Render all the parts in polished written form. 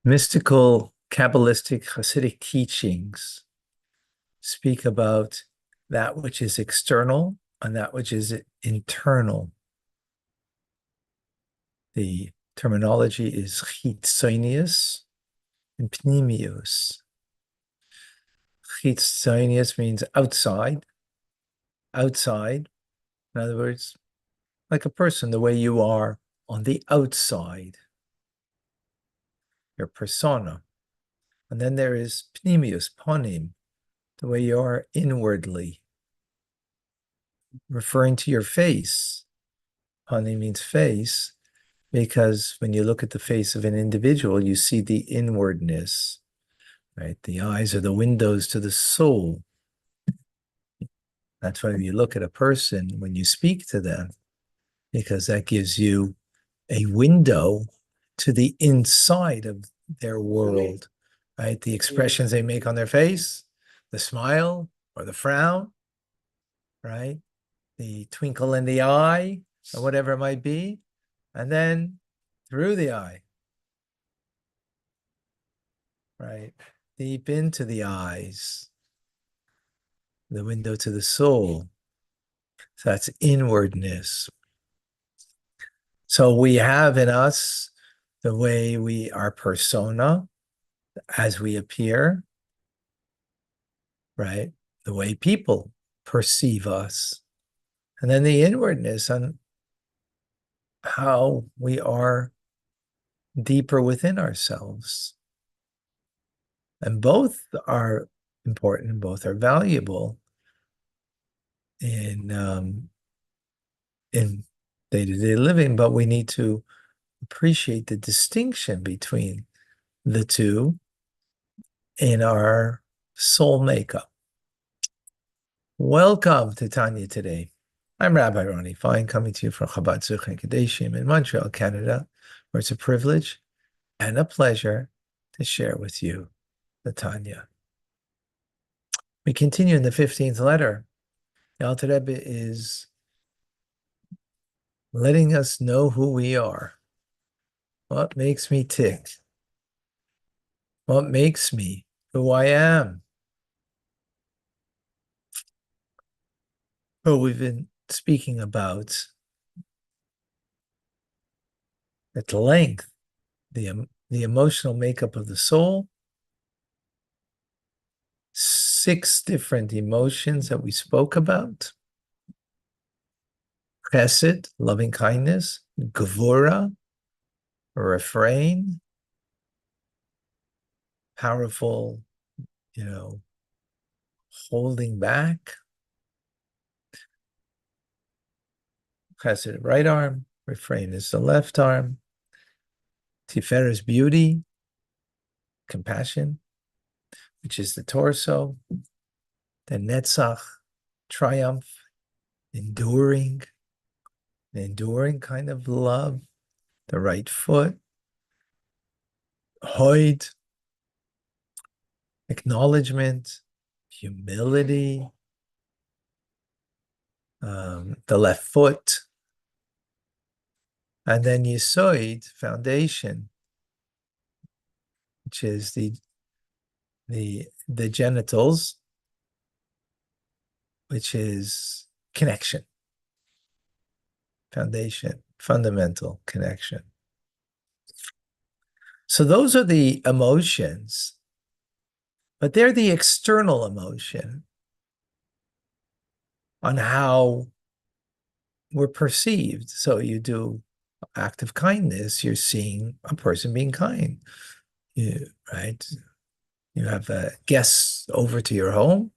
Mystical, Kabbalistic, Hasidic teachings speak about that which is external and that which is internal. The terminology is chitzonius and pnimius. Chitzonius means outside. Outside, in other words, like a person, the way you are on the outside, your persona. And then there is pnimius, ponim, the way you are inwardly, referring to your face. Ponim means face, because when you look at the face of an individual, you see the inwardness, right? The eyes are the windows to the soul. That's why you look at a person when you speak to them, because that gives you a window to the inside of their world, right? The expressions they make on their face, the smile or the frown, right? The twinkle in the eye, or whatever it might be, and then through the eye, right? Deep into the eyes, the window to the soul. So that's inwardness. So we have in us the way we are persona as we appear, right? The way people perceive us. And then the inwardness on how we are deeper within ourselves. And both are important, both are valuable in day-to-day living, but we need to appreciate the distinction between the two in our soul makeup. Welcome to Tanya Today. I'm Rabbi Ronnie Fine, coming to you from Chabad Zuch Kadeshim in Montreal, Canada, where it's a privilege and a pleasure to share with you the Tanya. We continue in the 15th letter. The Alter Rebbe is letting us know who we are. What makes me tick? What makes me who I am? Oh, we've been speaking about at length the emotional makeup of the soul, 6 different emotions that we spoke about: chesed, loving kindness; gevura, refrain, powerful, holding back; chesed, right arm; refrain is the left arm; tiferes, beauty; compassion, which is the torso; then netzach, triumph, enduring, an enduring kind of love; the right foot; hoid, acknowledgement, humility; the left foot; and then yisoid, foundation, which is the genitals, which is connection, foundation, fundamental connection. So those are the emotions, but they're the external emotion on how we're perceived. So you do act of kindness, you're seeing a person being kind, right? You have guests over to your home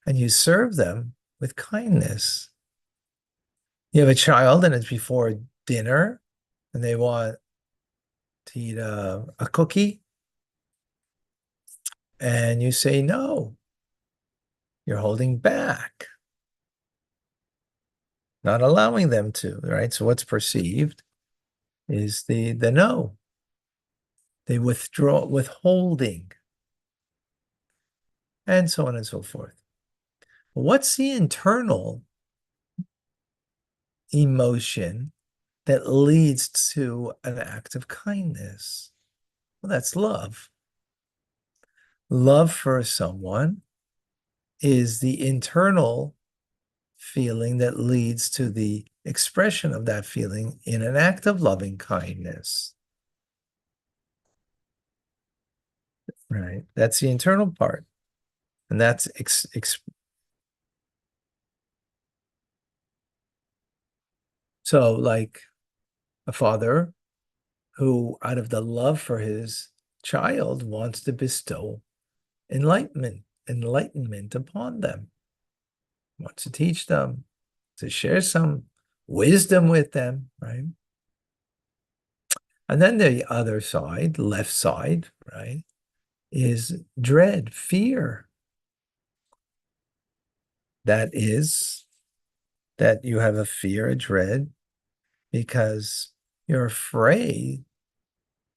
and you serve them with kindness. You have a child and it's before dinner and they want to eat a cookie and you say no. You're holding back, not allowing them to, right? So what's perceived is the no. They withdraw, withholding, and so on and so forth. What's the internal emotion that leads to an act of kindness? Well, that's love. Love for someone is the internal feeling that leads to the expression of that feeling in an act of loving kindness. Right? That's the internal part. And that's so like a father who, out of the love for his child, wants to bestow enlightenment upon them, wants to teach them, to share some wisdom with them, right? And then the other side, left side, right, is dread, fear. That is that you have a fear, a dread, because you're afraid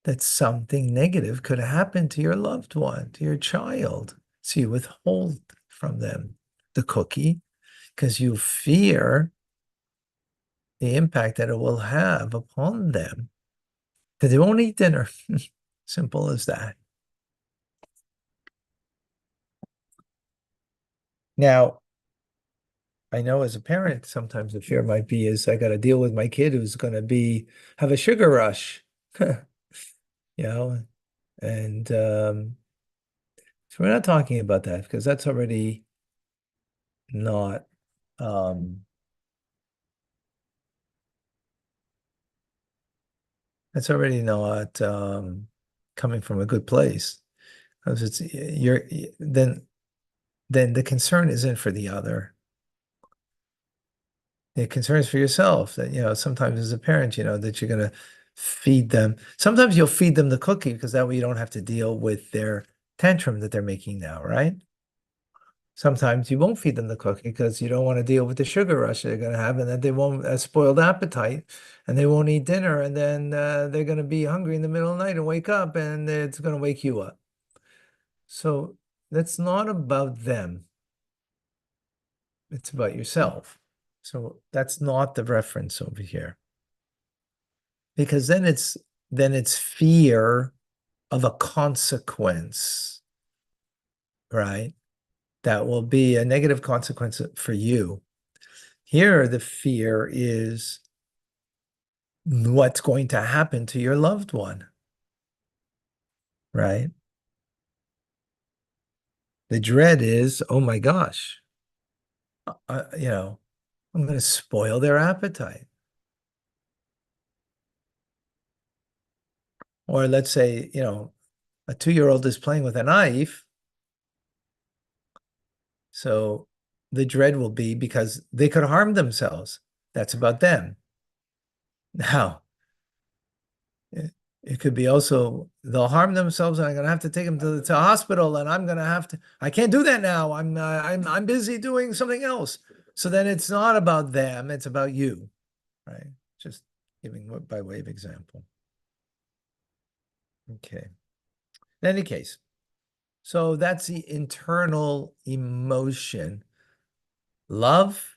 that something negative could happen to your loved one, to your child. So you withhold from them the cookie because you fear the impact that it will have upon them, because they won't eat dinner. Simple as that. Now, I know as a parent, sometimes the fear might be is I got to deal with my kid who's going to have a sugar rush, you know, and so we're not talking about that because not um, that's already not coming from a good place. Because it's you're then the concern isn't for the other. The concern is for yourself that, sometimes as a parent, that you're going to feed them. Sometimes you'll feed them the cookie because that way you don't have to deal with their tantrum that they're making now, right? Sometimes you won't feed them the cookie because you don't want to deal with the sugar rush they're going to have, and that they won't a spoiled appetite, and they won't eat dinner, and then they're going to be hungry in the middle of the night and wake up, and it's going to wake you up. So that's not about them. It's about yourself. So that's not the reference over here. Because then it's fear of a consequence, right? That will be a negative consequence for you. Here, the fear is what's going to happen to your loved one, right? The dread is, oh my gosh, I'm going to spoil their appetite. Or let's say, a 2-year-old is playing with a knife. So the dread will be because they could harm themselves. That's about them. Now, it could be also they'll harm themselves, and I'm gonna have to take them to the hospital, and I can't do that now. I'm busy doing something else. So then it's not about them, it's about you, right? Just giving by way of example. Okay. In any case, so that's the internal emotion, love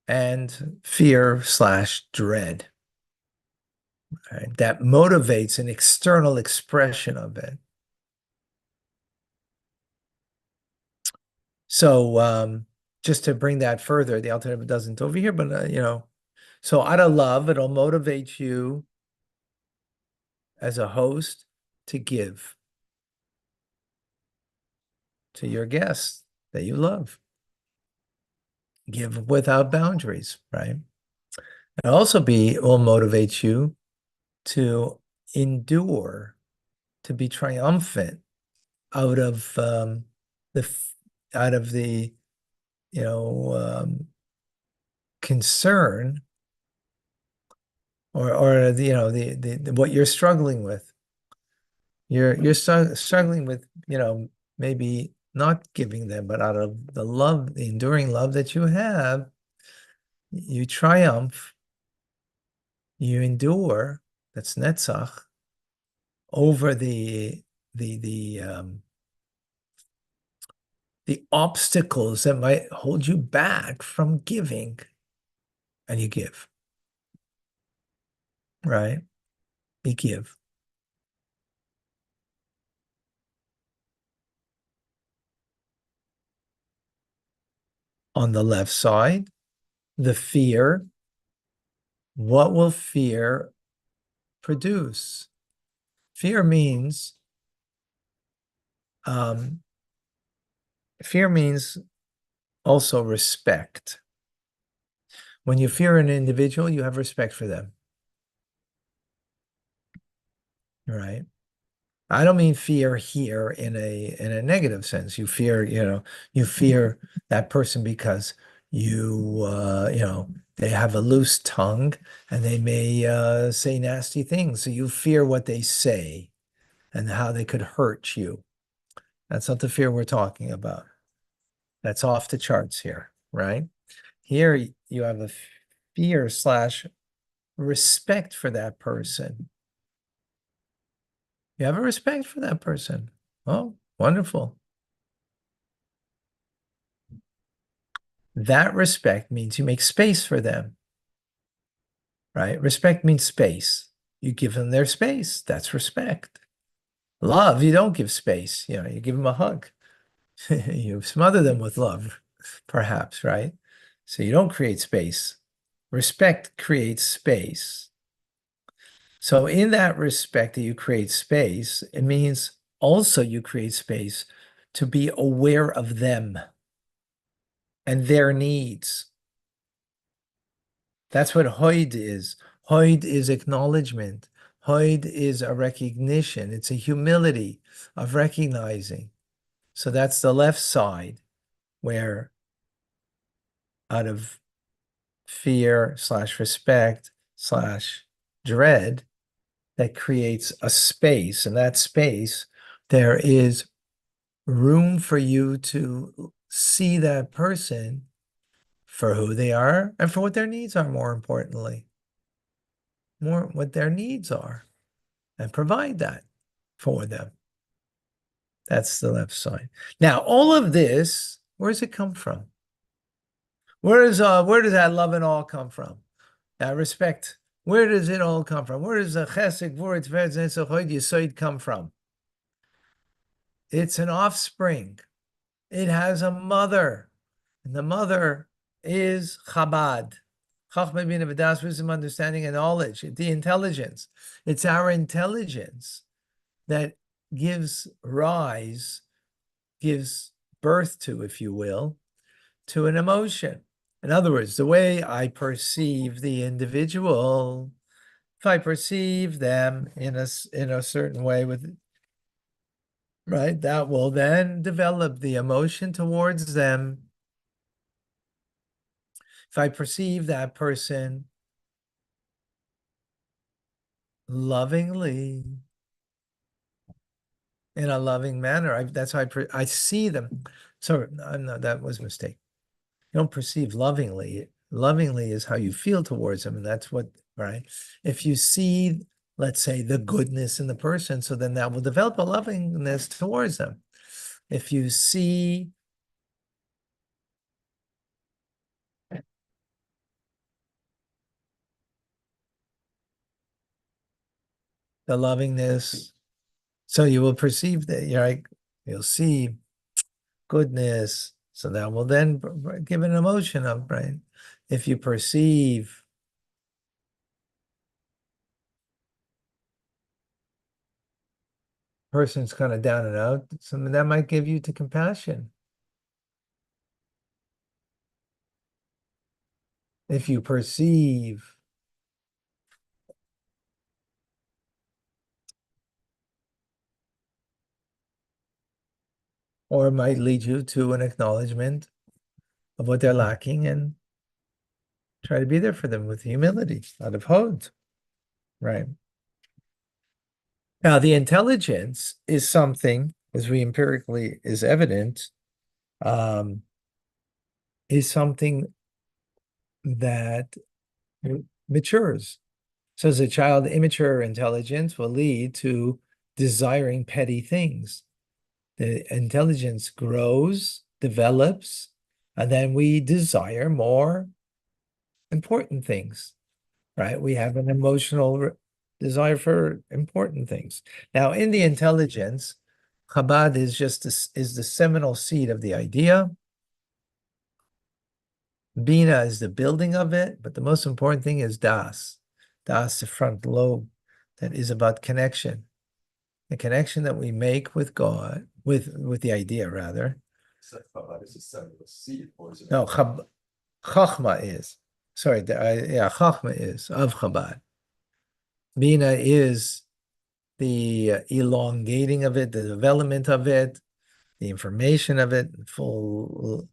and fear/dread. Right? That motivates an external expression of it. So just to bring that further, the alternative doesn't over here, but so out of love, it'll motivate you as a host to give to your guests that you love. Give without boundaries, right? It will motivate you to endure, to be triumphant out of the out of the concern or the what you're struggling with. You're struggling with, maybe not giving them, but out of the love, the enduring love that you have, you triumph, you endure. That's netzach over the obstacles that might hold you back from giving, and you give, right? You give. On the left side, the fear. What will fear produce? Fear means um, fear means also respect. When you fear an individual, you have respect for them, right? I don't mean fear here in a negative sense. You fear, you fear that person because they have a loose tongue and they may say nasty things. So you fear what they say and how they could hurt you. That's not the fear we're talking about. That's off the charts here, right? Here you have a fear slash respect for that person. You have a respect for that person. Oh, wonderful. That respect means you make space for them, right? Respect means space. You give them their space. That's respect. Love, you don't give space. You give them a hug. You smother them with love, perhaps, right? So you don't create space. Respect creates space. So in that respect that you create space, it means also you create space to be aware of them and their needs. That's what Hoid is. Hoid is acknowledgement. Hoid is a recognition. It's a humility of recognizing. So that's the left side where out of fear slash respect slash dread that creates a space. And that space, there is room for you to see that person for who they are and for what their needs are, more importantly, more what their needs are, and provide that for them. That's the left side. Now, all of this, where does it come from? Where does that love and all come from? That respect. Where does it all come from? Where does the chesed, gvura, tiferet, zeh, yisoid come from? It's an offspring. It has a mother. And the mother is Chabad. Chachma bina v'das, wisdom, understanding, and knowledge. The intelligence. It's our intelligence that gives birth to, if you will, to an emotion. In other words, the way I perceive the individual, if I perceive them in a certain way right, that will then develop the emotion towards them. If I perceive that person lovingly, in a loving manner, that's how I see them. Sorry, no, that was a mistake. You don't perceive lovingly. Lovingly is how you feel towards them, and that's what, right? If you see, let's say, the goodness in the person, so then that will develop a lovingness towards them. If you see the lovingness, so you will perceive that, you'll see goodness, so that will then give an emotion of, right? If you perceive person's kind of down and out, something that might give you to compassion. If you perceive or it might lead you to an acknowledgement of what they're lacking and try to be there for them with humility, out of hod, right? Now, the intelligence is something, as we empirically is evident, um, is something that matures. So as a child, immature intelligence will lead to desiring petty things. The intelligence grows, develops, and then we desire more important things, right? We have an emotional desire for important things. Now, in the intelligence, Chabad is the seminal seed of the idea. Bina is the building of it, but the most important thing is das. Das, the front lobe, that is about connection. The connection that we make with God, with the idea, rather. No, Chachma is. Sorry, yeah, Chachma is of Chabad. Bina is the elongating of it, the development of it, the information of it, full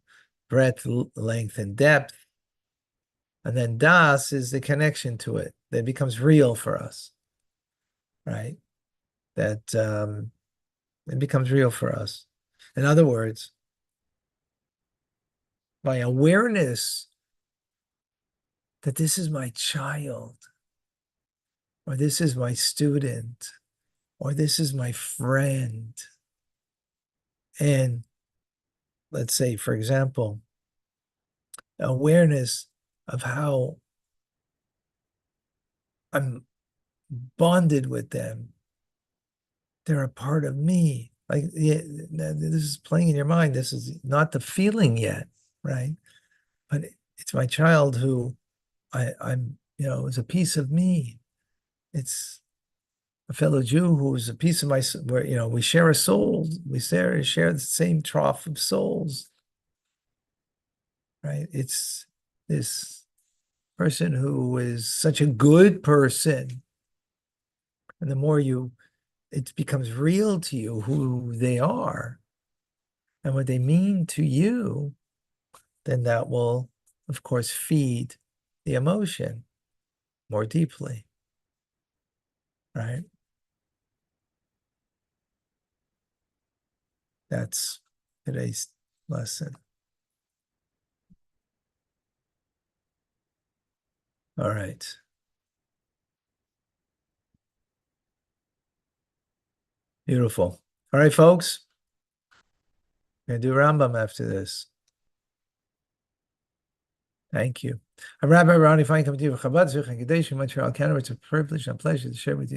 breadth, length, and depth. And then Das is the connection to it that becomes real for us, right? That it becomes real for us. In other words, my awareness that this is my child, or this is my student, or this is my friend. And let's say, for example, awareness of how I'm bonded with them. They're a part of me. Like, yeah, this is playing in your mind. This is not the feeling yet, right? But it's my child who I'm, is a piece of me. It's a fellow Jew who is a piece of my, where, we share a soul. We share the same trough of souls, right? It's this person who is such a good person. And the more it becomes real to you who they are and what they mean to you, then that will, of course, feed the emotion more deeply, right? That's today's lesson. All right. Beautiful. All right, folks. We're going to do Rambam after this. Thank you. I'm Rabbi Ronnie Fine, coming to you from Chabad, Zurich, and Kadesh, Montreal, Canada. It's a privilege and a pleasure to share with you.